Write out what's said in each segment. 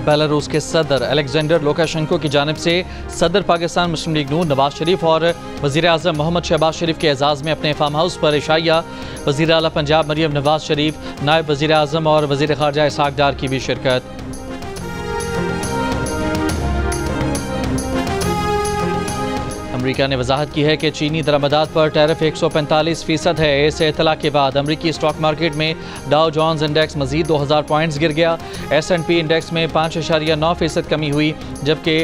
Belarus के सदर Alexander Lukashenko की जानिब से सदर पाकिस्तान मुस्लिम लीग नून नवाज शरीफ और वज़ीर आज़म मोहम्मद शहबाज शरीफ के एजाज़ में अपने फार्म हाउस पर इशाइया। वज़ीर आला पंजाब मरियम नवाज शरीफ, नायब वज़ीर आज़म और वज़ीर ख़ारजा इसहाक़ डार की भी शिरकत। अमरीका ने वजाहत की है कि चीनी दरामदात पर टैरिफ 145% है। इस इत्तला के बाद अमरीकी स्टॉक मार्केट में डाउ जोन्स इंडेक्स मजीद 2000 पॉइंट्स गिर गया। S&P इंडेक्स में 5.9% कमी हुई, जबकि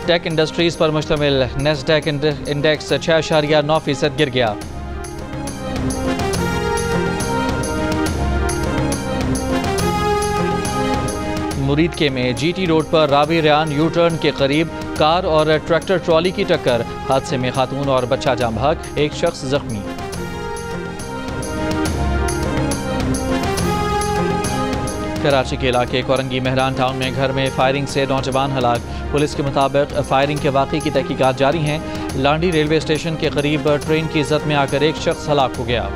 टेक इंडस्ट्रीज़ पर मुश्तमिल नेस्डैक इंडेक्स 6.9% गिर गया। मुरीदके में GT रोड पर रावी रेयान यू टर्न के करीब कार और ट्रैक्टर ट्रॉली की टक्कर। हादसे में खातून और बच्चा जाम बहक, एक शख्स जख्मी। कराची के इलाके कोरंगी मेहरान टाउन में घर में फायरिंग से नौजवान हलाक। पुलिस के मुताबिक फायरिंग के वाक़े की तहकीकात जारी हैं। लांडी रेलवे स्टेशन के करीब ट्रेन की जद में आकर एक शख्स हलाक हो गया।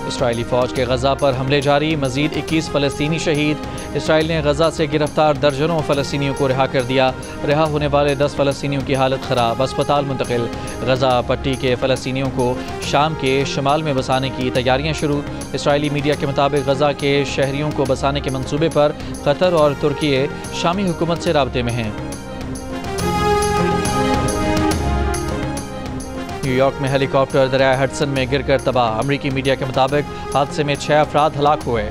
इसराइली फ़ौज के गज़ा पर हमले जारी, मज़ीद 21 फ़लस्तीनी शहीद। इसराइल ने गज़ा से गिरफ्तार दर्जनों फ़लस्तीनियों को रिहा कर दिया। रिहा होने वाले 10 फ़लस्तीनियों की हालत ख़राब, अस्पताल मुंतकिल। गज़ा पट्टी के फ़लस्तीनियों को शाम के शमाल में बसाने की तैयारियाँ शुरू। इसराइली मीडिया के मुताबिक गज़ा के शहरियों को बसाने के मंसूबे पर कतर और तुर्की शामी हुकूमत से राब्ते में हैं। न्यूयॉर्क में हेलीकॉप्टर दरिया हडसन में गिरकर तबाह। अमरीकी मीडिया के मुताबिक हादसे में 6 अफराद हलाक हुए।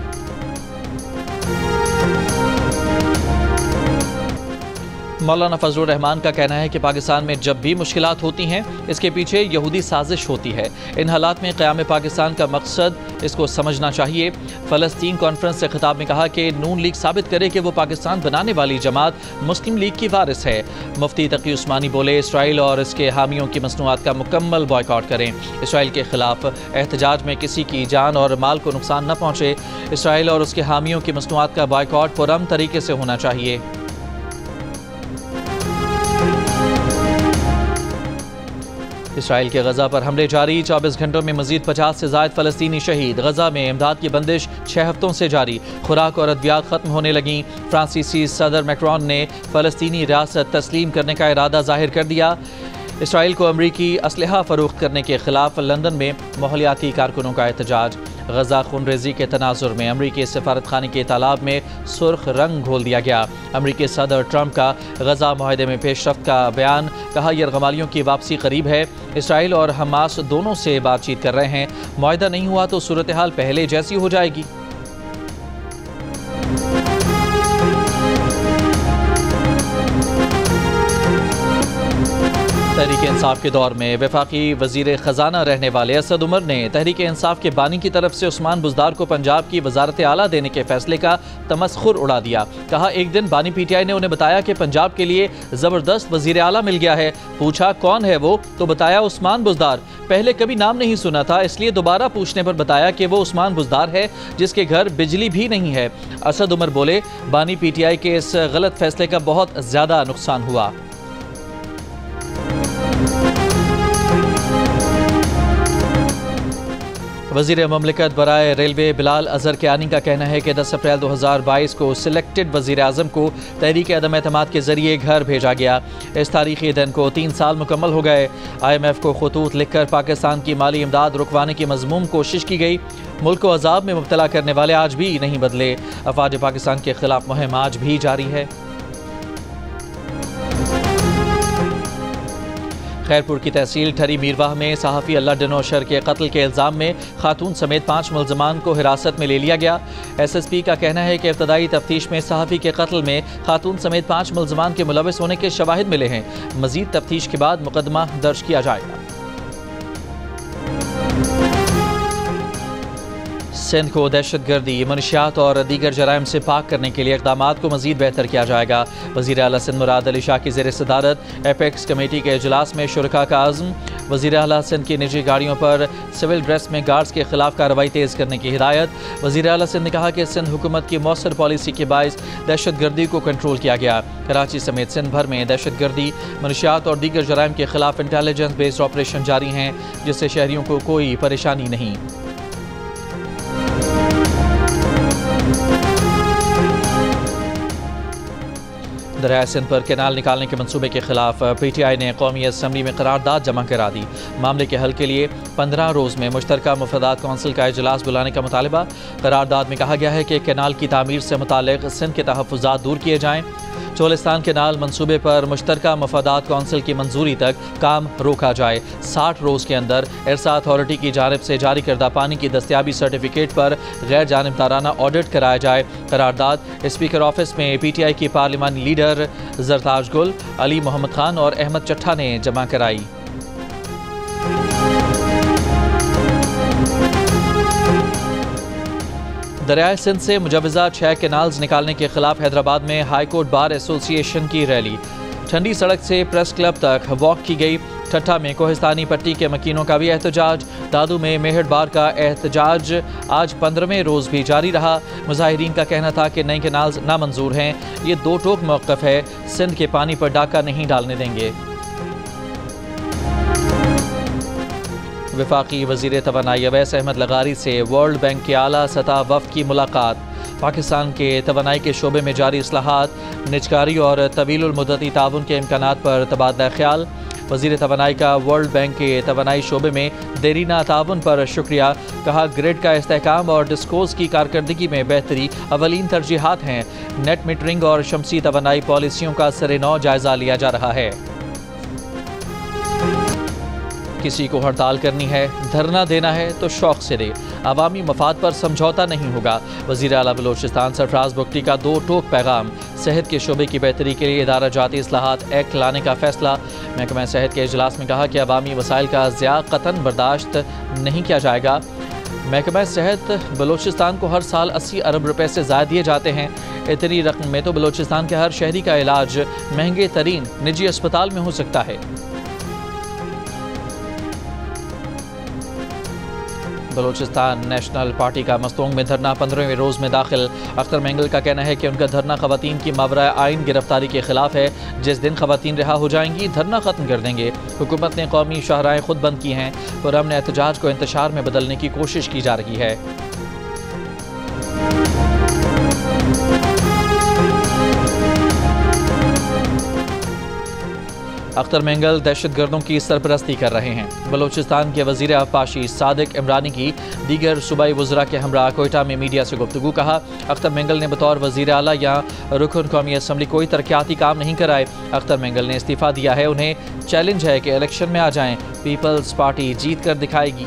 मौलाना फजलुर रहमान का कहना है कि पाकिस्तान में जब भी मुश्किलात होती हैं, इसके पीछे यहूदी साजिश होती है। इन हालात में क़याम पाकिस्तान का मकसद, इसको समझना चाहिए। फ़लस्तीन कॉन्फ्रेंस से खिताब में कहा कि नून लीग साबित करे कि वो पाकिस्तान बनाने वाली जमात मुस्लिम लीग की वारिस है। मुफ्ती तकी उस्मानी बोले, इसराइल और इसके हामियों की मसनूआत का मुकम्मल बॉयकॉट करें। इसराइल के खिलाफ एहतजाज में किसी की जान और माल को नुकसान न पहुँचे। इसराइल और उसके हामियों की मसनूआत का बॉयकॉट पुरअमन तरीके से होना चाहिए। इसराइल के गज़ा पर हमले जारी, 24 घंटों में मजीद 50 से ज़ायद फ़लस्तीनी शहीद। गज़ा में इमदाद की बंदिश 6 हफ्तों से जारी, खुराक और अद्वियात ख़त्म होने लगी। फ्रांसीसी सदर मैक्रोन ने फ़लस्तीनी रियासत तस्लीम करने का इरादा जाहिर कर दिया। इसराइल को अमरीकी असलहा फ़रोख्त करने के खिलाफ लंदन में माहौलियाती कारकुनों का एहतजाज। गज़ा खूनरेज़ी के तनाजुर में अमरीकी सफारत खाने के तालाब में सुर्ख रंग घोल दिया गया। अमरीकी सदर ट्रंप का गज़ा मुआहदे में पेशरफ्त का बयान, कहा यरगमालियों की वापसी करीब है। इसराइल और हमास दोनों से बातचीत कर रहे हैं। मुआहदा नहीं हुआ तो सूरत हाल पहले जैसी हो जाएगी। तहरीक इंसाफ के दौर में वफाकी वजीर खजाना रहने वाले असद उमर ने तहरीक इंसाफ के बानी की तरफ से उस्मान बुज़दार को पंजाब की वजारत आला देने के फैसले का तमस्खुर उड़ा दिया। कहा, एक दिन बानी PTI ने उन्हें बताया कि पंजाब के लिए ज़बरदस्त वजीर आला मिल गया है। पूछा कौन है वो, तो बताया उस्मान बुज़दार। पहले कभी नाम नहीं सुना था, इसलिए दोबारा पूछने पर बताया कि वो उस्मान बुज़दार है जिसके घर बिजली भी नहीं है। असद उमर बोले, बानी PTI के इस गलत फैसले का बहुत ज़्यादा नुकसान हुआ। वज़ीर ममलिकत बराए रेलवे बिलाल अज़हर कियानी का कहना है कि 10 अप्रैल 2022 को सिलेक्टेड वज़ीर आज़म को तहरीक अदम एतमाद के ज़रिए घर भेजा गया। इस तारीख़ी दिन को 3 साल मुकम्मल हो गए। IMF को खतूत लिखकर पाकिस्तान की माली इमदाद रुकवाने की मज़मूम कोशिश की गई। मुल्क को अजाब में मुब्तला करने वाले आज भी नहीं बदले। अफवाज पाकिस्तान के खिलाफ मुहिम आज भी जारी है। खैरपुर की तहसील ठरी मीरवाह में सहाफ़ी अल्लाह डनोशर के कत्ल के इल्ज़ाम में खातून समेत 5 मुल्ज़मान को हिरासत में ले लिया गया। SSP का कहना है कि इब्तदाई तफ्तीश में सहाफ़ी के कत्ल में खातून समेत 5 मुल्ज़मान के मुलविस होने के शवाहिद मिले हैं। मज़ीद तफ्तीश के बाद मुकदमा दर्ज किया जाएगा। सिंध को दहशतगर्दी, मनशियात और दीगर जराइम से पाक करने के लिए इक़दामात को मज़ीद बेहतर किया जाएगा। वज़ीर आला सिंध मुराद अली शाह की ज़ेर सदारत एपेक्स कमेटी के इजलास में शुरका का आज़म। वज़ीर आला सिंध की निजी गाड़ियों पर सिविल ड्रेस में गार्ड्स के खिलाफ कार्रवाई तेज़ करने की हिदायत। वज़ीर आला सिंध ने कहा कि सिंध हुकूमत की मौसर पॉलिसी के बायस दहशतगर्दी को कंट्रोल किया गया। कराची समेत सिंध भर में दहशतगर्दी, मनशियात और दीगर जराइम के खिलाफ इंटेलिजेंस बेस्ड ऑपरेशन जारी हैं, जिससे शहरियों को कोई परेशानी नहीं। दरियाए सिंध पर कैनाल निकालने के मंसूबे के खिलाफ PTI ने कौमी असम्बली में करारदाद जमा करा दी। मामले के हल के लिए 15 रोज़ में मुश्तरका मुफादात कौंसिल का इजलास बुलाने का मुतालबा। करारदाद में कहा गया है कि कैनाल की तामीर से मुताल्लिक़ सिंध के तहफ़्फ़ुज़ात दूर किए जाएँ। चोलिस्तान कैनाल मंसूबे पर मुश्तरका मुफादात कौंसिल की मंजूरी तक काम रोका जाए। 60 रोज़ के अंदर इरसा अथॉरिटी की जानिब से जारी करदा पानी की दस्तियाबी सर्टिफिकेट पर गैर जानिबदाराना ऑडिट कराया जाए। करारदाद स्पीकर ऑफिस में PTI की पार्लिमानी लीडर जरताज गुल, अली मोहम्मद खान और अहमद चट्ठा ने जमा कराई। दरियाए सिंध से मुजवज़ा 6 कैनाल्स निकालने के खिलाफ हैदराबाद में हाई कोर्ट बार एसोसिएशन की रैली। ठंडी सड़क से प्रेस क्लब तक वॉक की गई। ठट्ठा में कोहिस्तानी पट्टी के मकीनों का भी एहतजाज। दादू में मेहर बार का एहतजाज आज 15वें रोज़ भी जारी रहा। मुजाहिरीन का कहना था कि नए कैनाल्स नामंजूर हैं। ये दो टोक मौक़िफ़ है, सिंध के पानी पर डाका नहीं डालने देंगे। वफाकी वज़ीर तवानाई अवैस अहमद लगारी से वर्ल्ड बैंक के आला सतह वफ़द की मुलाकात। पाकिस्तान के तवानाई के शोबे में जारी इस्लाहात, निजकारी और तवीलुल मुद्दती ताउन के इम्कानात पर तबादला ख्याल। वज़ीर तवानाई का वर्ल्ड बैंक के तवानाई शोबे में देरीना ताउन पर शुक्रिया। कहा ग्रिड का इस्तेहकाम और डिस्कोस की कारकर्दगी में बेहतरी अवलीन तरजीहात हैं। नेट मीटरिंग और शमसी तवानाई पॉलिसियों का सरे-नौ जायज़ा लिया जा रहा है। किसी को हड़ताल करनी है, धरना देना है तो शौक से दे, अवामी मफाद पर समझौता नहीं होगा। वज़ीर आला बलोचिस्तान सरफराज बुगटी का दो टोक पैगाम। सेहत के शोबे की बेहतरी के लिए इदारा जाती इस्लाहात एक्ट लाने का फैसला। महकमा सेहत के इजलास में कहा कि अवामी वसाइल का ज़िया कतन बर्दाश्त नहीं किया जाएगा। महकमा सेहत बलोचिस्तान को हर साल 80 अरब रुपए से ज़ायद दिए जाते हैं। इतनी रकम में तो बलोचिस्तान के हर शहरी का इलाज महंगे तरीन निजी अस्पताल में हो सकता है। बलोचिस्तान नेशनल पार्टी का मस्तोंग में धरना 15वें रोज़ में दाखिल। अख्तर मेंगल का कहना है कि उनका धरना खवातीन की मावरा आइन गिरफ्तारी के खिलाफ है। जिस दिन खवातीन रिहा हो जाएंगी धरना ख़त्म कर देंगे। हुकूमत ने कौमी शाहराएँ खुद बंद की हैं। पुरअमन एहतजाज को इंतशार में बदलने की कोशिश की जा रही है। अख्तर मेंगल दहशतगर्दों की सरपरस्ती कर रहे हैं। बलोचिस्तान के वज़ीर आबपाशी सादिक इमरानी की दीगर सूबाई वज़रा के हमरा कोयटा में मीडिया से गुफ्तगू। कहा अख्तर मेंगल ने बतौर वज़ीर आला यहाँ रुकन कौमी असम्बली कोई तरक्याती काम नहीं कराए। अख्तर मेंगल ने इस्तीफ़ा दिया है। उन्हें चैलेंज है कि इलेक्शन में आ जाएं, पीपल्स पार्टी जीत कर दिखाएगी।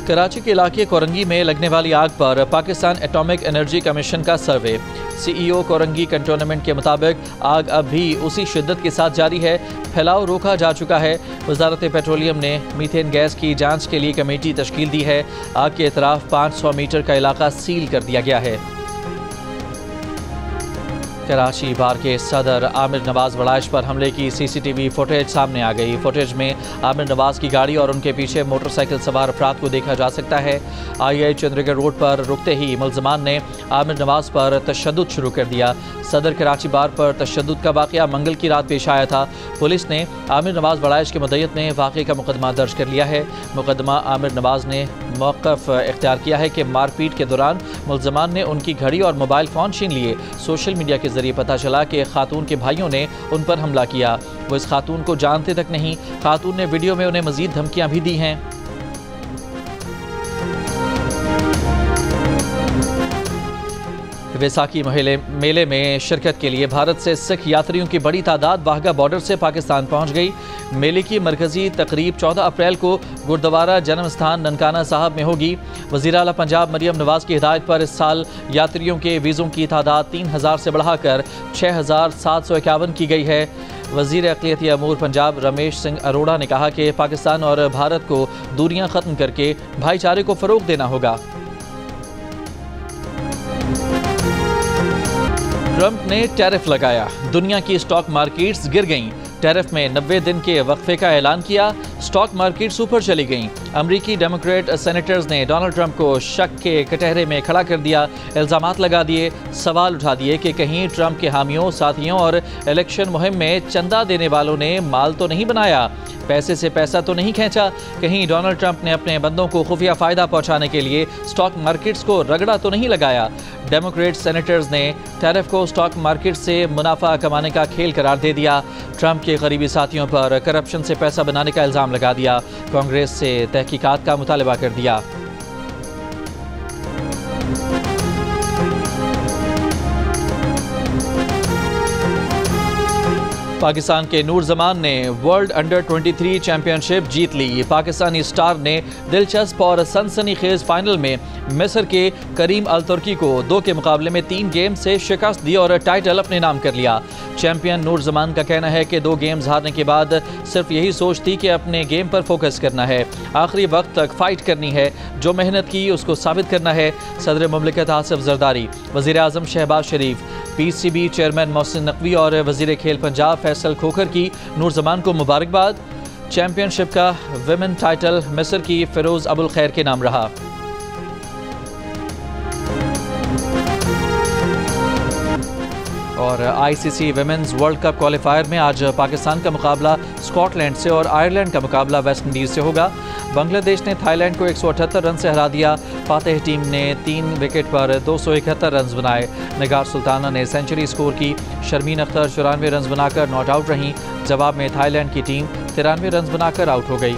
कराची के इलाके कोरंगी में लगने वाली आग पर पाकिस्तान एटॉमिक एनर्जी कमीशन का सर्वे। CEO कोरंगी कंटोनमेंट के मुताबिक आग अब भी उसी शिद्दत के साथ जारी है। फैलाव रोका जा चुका है। वजारत पेट्रोलियम ने मीथेन गैस की जांच के लिए कमेटी तश्कील दी है। आग के इतराफ 500 मीटर का इलाका सील कर दिया गया है। कराची बार के सदर आमिर नवाज वड़ाइश पर हमले की CCTV फुटेज सामने आ गई। फुटेज में आमिर नवाज की गाड़ी और उनके पीछे मोटरसाइकिल सवार अफराद को देखा जा सकता है। II चंद्रगढ़ रोड पर रुकते ही मुल्ज़मान ने आमिर नवाज पर तशद्दुद शुरू कर दिया। सदर कराची बार पर तशद्दुद का वाक़या मंगल की रात पेश आया था। पुलिस ने आमिर नवाज वड़ाइश के मुद्दत में वाक़े का मुकदमा दर्ज कर लिया है। मुकदमा आमिर नवाज ने मौक़िफ़ इख्तियार किया है कि मारपीट के दौरान मुल्ज़मान ने उनकी घड़ी और मोबाइल फ़ोन छीन लिए। सोशल मीडिया के जरिए पता चला कि खातून के भाइयों ने उन पर हमला किया। वो इस खातून को जानते तक नहीं। खातून ने वीडियो में उन्हें मजीद धमकियां भी दी हैं। वैसाखी मेले में शिरकत के लिए भारत से सिख यात्रियों की बड़ी तादाद वाहगा बॉर्डर से पाकिस्तान पहुंच गई। मेले की मरकजी तकरीब 14 अप्रैल को गुरुद्वारा जन्म स्थान ननकाना साहब में होगी। वज़ीर आला पंजाब मरियम नवाज़ की हिदायत पर इस साल यात्रियों के वीज़ों की तादाद 3000 से बढ़ाकर 6751 की गई है। वज़ीर अक़लियती अमूर पंजाब रमेश सिंह अरोड़ा ने कहा कि पाकिस्तान और भारत को दूरियां ख़त्म करके भाईचारे को फ़रोग़ देना होगा। ट्रंप ने टैरिफ लगाया, दुनिया की स्टॉक मार्केट्स गिर गईं। टैरिफ में 90 दिन के वक्फे का ऐलान किया, स्टॉक मार्केट्स ऊपर चली गईं। अमरीकी डेमोक्रेट सेनेटर्स ने डोनाल्ड ट्रंप को शक के कटहरे में खड़ा कर दिया। इल्ज़ामात लगा दिए, सवाल उठा दिए कि कहीं ट्रंप के हामियों, साथियों और इलेक्शन मुहिम में चंदा देने वालों ने माल तो नहीं बनाया, पैसे से पैसा तो नहीं खींचा, कहीं डोनाल्ड ट्रंप ने अपने बंदों को खुफिया फ़ायदा पहुंचाने के लिए स्टॉक मार्केट्स को रगड़ा तो नहीं लगाया। डेमोक्रेट सेनेटर्स ने टैरिफ को स्टॉक मार्केट से मुनाफा कमाने का खेल करार दे दिया। ट्रंप के करीबी साथियों पर करप्शन से पैसा बनाने का इल्ज़ाम लगा दिया। कांग्रेस से तहकीकात का मुतालबा कर दिया। पाकिस्तान के नूर जमान ने वर्ल्ड अंडर 23 चैंपियनशिप जीत ली। पाकिस्तानी स्टार ने दिलचस्प और सनसनीखेज फाइनल में मिस्र के करीम अल तुर्की को 2 के मुकाबले में 3 गेम से शिकस्त दी और टाइटल अपने नाम कर लिया। चैंपियन नूर जमान का कहना है कि 2 गेम्स हारने के बाद सिर्फ यही सोच थी कि अपने गेम पर फोकस करना है, आखिरी वक्त तक फाइट करनी है, जो मेहनत की उसको साबित करना है। सदर मुमलिकत आसिफ जरदारी, वज़ीर आज़म शहबाज शरीफ, PCB चेयरमैन मोहसिन नकवी और वज़ीर खेल पंजाब फैसल खोखर की नूर जमान को मुबारकबाद। चैंपियनशिप का विमेन टाइटल मिस्र की फिरोज़ अबुल खैर के नाम रहा। और ICC women's world cup qualifier में आज पाकिस्तान का मुकाबला स्कॉटलैंड से और आयरलैंड का मुकाबला वेस्ट इंडीज़ से होगा। बांग्लादेश ने थाईलैंड को 178 रन से हरा दिया। फातेह टीम ने 3 विकेट पर 271 रन बनाए। निगार सुल्ताना ने सेंचुरी स्कोर की। शर्मीन अख्तर 94 रन बनाकर नॉट आउट रहीं। जवाब में थाईलैंड की टीम 93 रन बनाकर आउट हो गई।